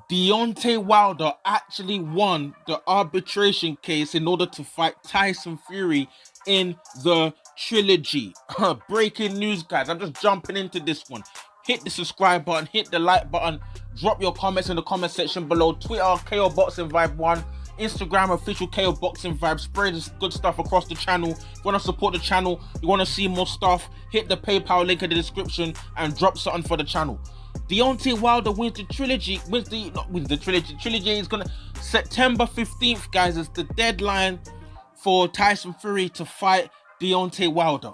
Deontay Wilder actually won the arbitration case in order to fight Tyson Fury in the trilogy. Breaking news, guys. I'm just jumping into this one. Hit the subscribe button, hit the like button, drop your comments in the comment section below. Twitter, KO Boxing Vibe 1. Instagram, official KO Boxing Vibe. Spread this good stuff across the channel. If you want to support the channel, you want to see more stuff, hit the PayPal link in the description and drop something for the channel. Deontay Wilder wins the trilogy. Trilogy is gonna September 15th, guys. Is the deadline for Tyson Fury to fight Deontay Wilder.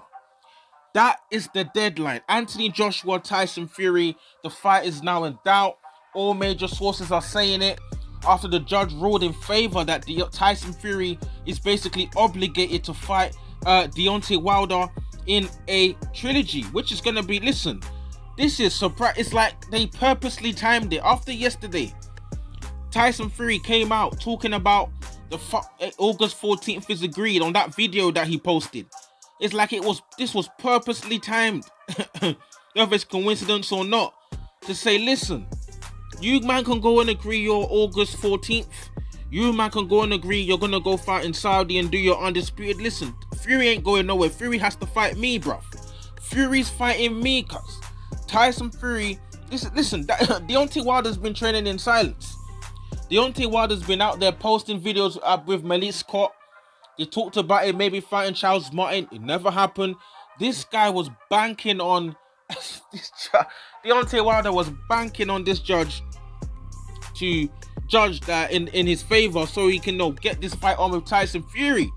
That is the deadline. Anthony Joshua, Tyson Fury. The fight is now in doubt. All major sources are saying it after the judge ruled in favor that Tyson Fury is basically obligated to fight Deontay Wilder in a trilogy, which is gonna be, listen. This is surprise. It's like they purposely timed it. After yesterday, Tyson Fury came out talking about the August 14th is agreed on that video that he posted. It's like this was purposely timed, whether it's coincidence or not, to say, listen, you man can go and agree your August 14th. You man can go and agree you're gonna go fight in Saudi and do your undisputed. Listen, Fury ain't going nowhere. Fury has to fight me, bruv. Fury's fighting me, cuz. Tyson Fury, listen, Deontay Wilder's been training in silence. Deontay Wilder's been out there posting videos with Malik Scott. They talked about it, maybe fighting Charles Martin. It never happened. This guy was banking on Deontay Wilder was banking on this judge to judge that in his favor, so he can get this fight on with Tyson Fury.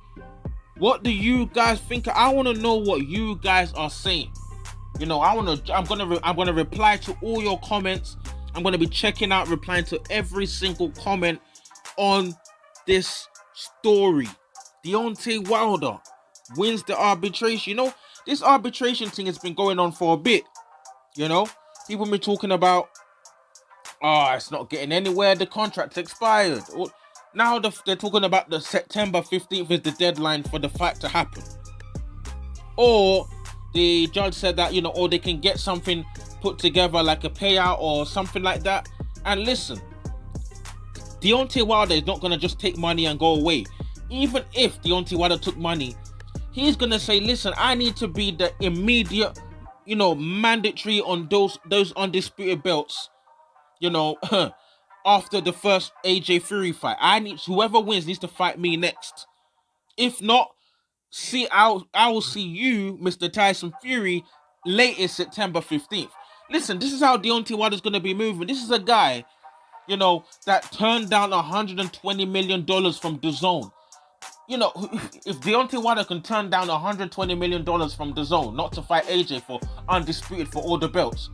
What do you guys think? I want to know what you guys are saying. I'm gonna reply to all your comments. I'm gonna be checking out, replying to every single comment on this story. Deontay Wilder wins the arbitration. This arbitration thing has been going on for a bit. People been talking about, it's not getting anywhere. The contract's expired. Now they're talking about the September 15th is the deadline for the fight to happen. Or the judge said that, or they can get something put together like a payout or something like that. And listen, Deontay Wilder is not going to just take money and go away. Even if Deontay Wilder took money, he's going to say, listen, I need to be the immediate, mandatory on those undisputed belts, after the first AJ Fury fight. Whoever wins needs to fight me next. If not, I will see you, Mr. Tyson Fury, latest September 15th. Listen, this is how Deontay Wilder's going to be moving. This is a guy, that turned down $120 million from DAZN. If Deontay Wilder can turn down $120 million from DAZN not to fight AJ for undisputed for all the belts,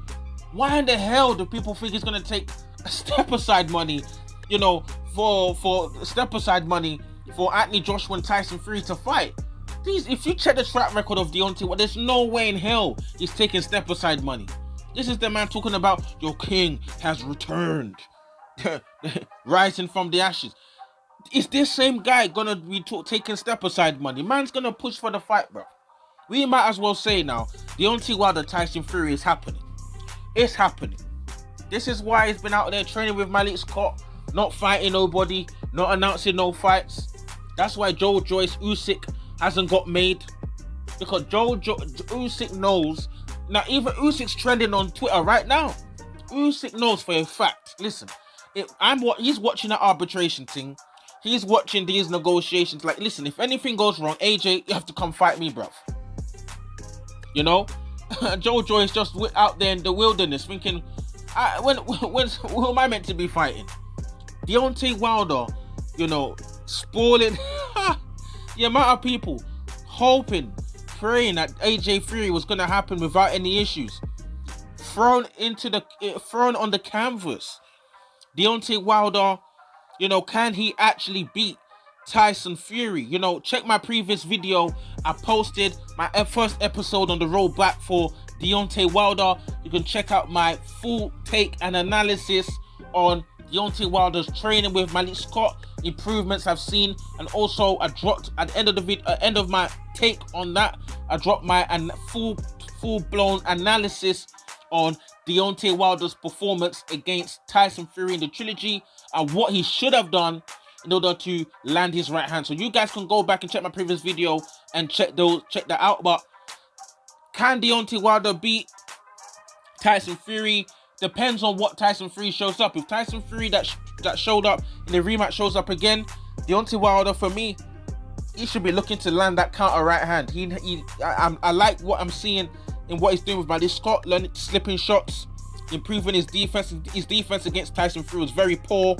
why in the hell do people think he's going to take step-aside money, for step-aside money for Anthony Joshua and Tyson Fury to fight? If you check the track record of Deontay, there's no way in hell he's taking step-aside money. This is the man talking about your king has returned, rising from the ashes. Is this same guy gonna be taking step-aside money? Man's gonna push for the fight, bro. We might as well say now, Deontay Wilder Tyson Fury is happening. It's happening. This is why he's been out there training with Malik Scott, not fighting nobody, not announcing no fights. That's why Usyk hasn't got made, because Usyk knows. Now even Usyk's trending on Twitter right now. Usyk knows for a fact. Listen, he's watching that arbitration thing. He's watching these negotiations. Like, listen, if anything goes wrong, AJ, you have to come fight me, bruv. Joe is just out there in the wilderness thinking, who am I meant to be fighting? Deontay Wilder, spoiling the amount of people hoping, praying that AJ Fury was going to happen without any issues. Thrown on the canvas. Deontay Wilder, can he actually beat Tyson Fury? Check my previous video. I posted my first episode on the road back for Deontay Wilder. You can check out my full take and analysis on Deontay Wilder's training with Malik Scott, improvements I've seen, and also I dropped at the end of the video, end of my take on that, I dropped my full blown analysis on Deontay Wilder's performance against Tyson Fury in the trilogy and what he should have done in order to land his right hand. So you guys can go back and check my previous video and check that out. But can Deontay Wilder beat Tyson Fury? Depends on what Tyson Fury shows up. If Tyson Fury that showed up in the rematch shows up again, Deontay Wilder, for me, he should be looking to land that counter right hand. I like what I'm seeing in what he's doing with Maddy Scott, learning slipping shots, improving his defense. His defense against Tyson Fury was very poor.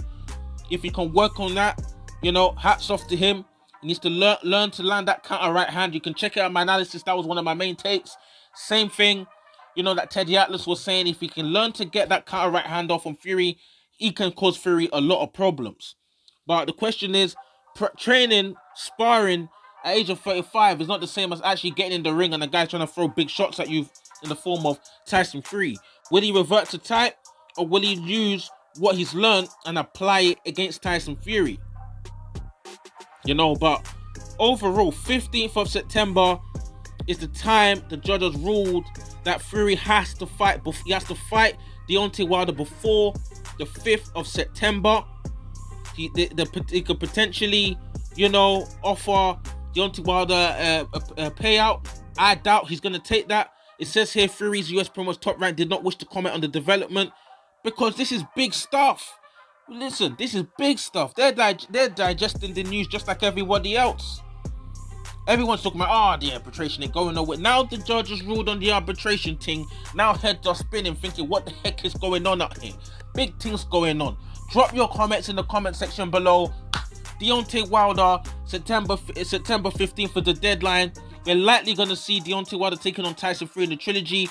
If he can work on that, you know, hats off to him. He needs to learn to land that counter right hand. You can check out my analysis. That was one of my main takes. Same thing, you know, that Teddy Atlas was saying. If he can learn to get that counter right hand off on Fury, he can cause Fury a lot of problems. But the question is, training, sparring at age of 35 is not the same as actually getting in the ring and the guy's trying to throw big shots at you in the form of Tyson Fury. Will he revert to type, or will he use what he's learned and apply it against Tyson Fury? You know, but overall, 15th of September is the time the judges ruled that Fury has to fight. He has to fight Deontay Wilder before the 5th of September. He could potentially, you know, offer Deontay Wilder a payout. I doubt he's going to take that. It says here Fury's US Promos Top Rank did not wish to comment on the development because this is big stuff. Listen, this is big stuff. They're digesting the news just like everybody else. Everyone's talking about, the arbitration ain't going nowhere. Now the judges ruled on the arbitration thing. Now heads are spinning, thinking, what the heck is going on out here? Big things going on. Drop your comments in the comment section below. Deontay Wilder, September 15th for the deadline. We're likely going to see Deontay Wilder taking on Tyson Fury in the trilogy.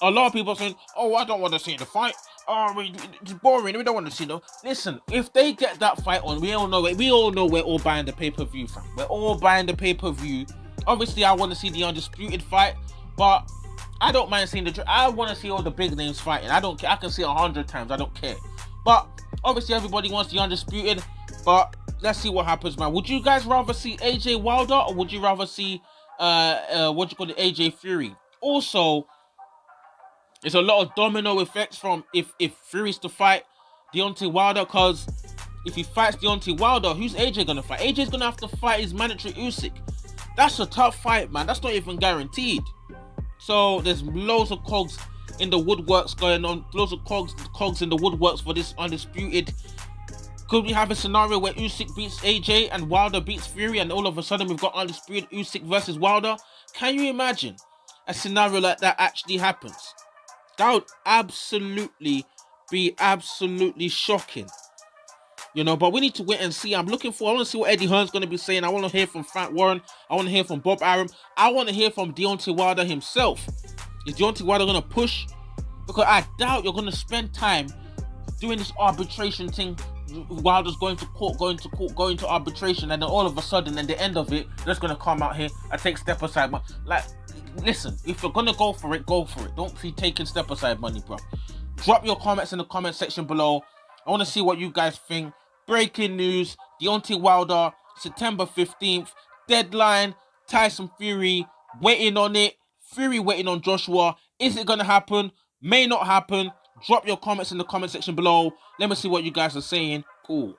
A lot of people are saying, I don't want to see the fight. It's boring. We don't want to see no. Listen, if they get that fight on, we all know we're all buying the pay-per-view, fam. We're all buying the pay-per-view. Obviously, I want to see the undisputed fight, but I don't mind seeing I want to see all the big names fighting. I don't care. I can see 100 times. I don't care. But obviously, everybody wants the undisputed. But let's see what happens, man. Would you guys rather see AJ Wilder, or would you rather see AJ Fury? Also, there's a lot of domino effects from if Fury's to fight Deontay Wilder, because if he fights Deontay Wilder, who's AJ gonna fight? AJ's gonna have to fight his mandatory Usyk. That's a tough fight, man. That's not even guaranteed. So there's loads of cogs in the woodworks going on. Loads of cogs in the woodworks for this undisputed. Could we have a scenario where Usyk beats AJ and Wilder beats Fury, and all of a sudden we've got undisputed Usyk versus Wilder? Can you imagine a scenario like that actually happens? That would absolutely be shocking. You know, but we need to wait and see. I want to see what Eddie Hearn's going to be saying. I want to hear from Frank Warren. I want to hear from Bob Arum. I want to hear from Deontay Wilder himself. Is Deontay Wilder going to push? Because I doubt you're going to spend time doing this arbitration thing. Wilder's going to court, going to arbitration, and then all of a sudden, at the end of it, they're just going to come out here and take step aside. Like, listen, if you're going to go for it, go for it. Don't be taking step aside money, bro. Drop your comments in the comment section below. I want to see what you guys think. Breaking news, Deontay Wilder, September 15th. Deadline, Tyson Fury, waiting on it. Fury waiting on Joshua. Is it going to happen? May not happen. Drop your comments in the comment section below. Let me see what you guys are saying. Cool.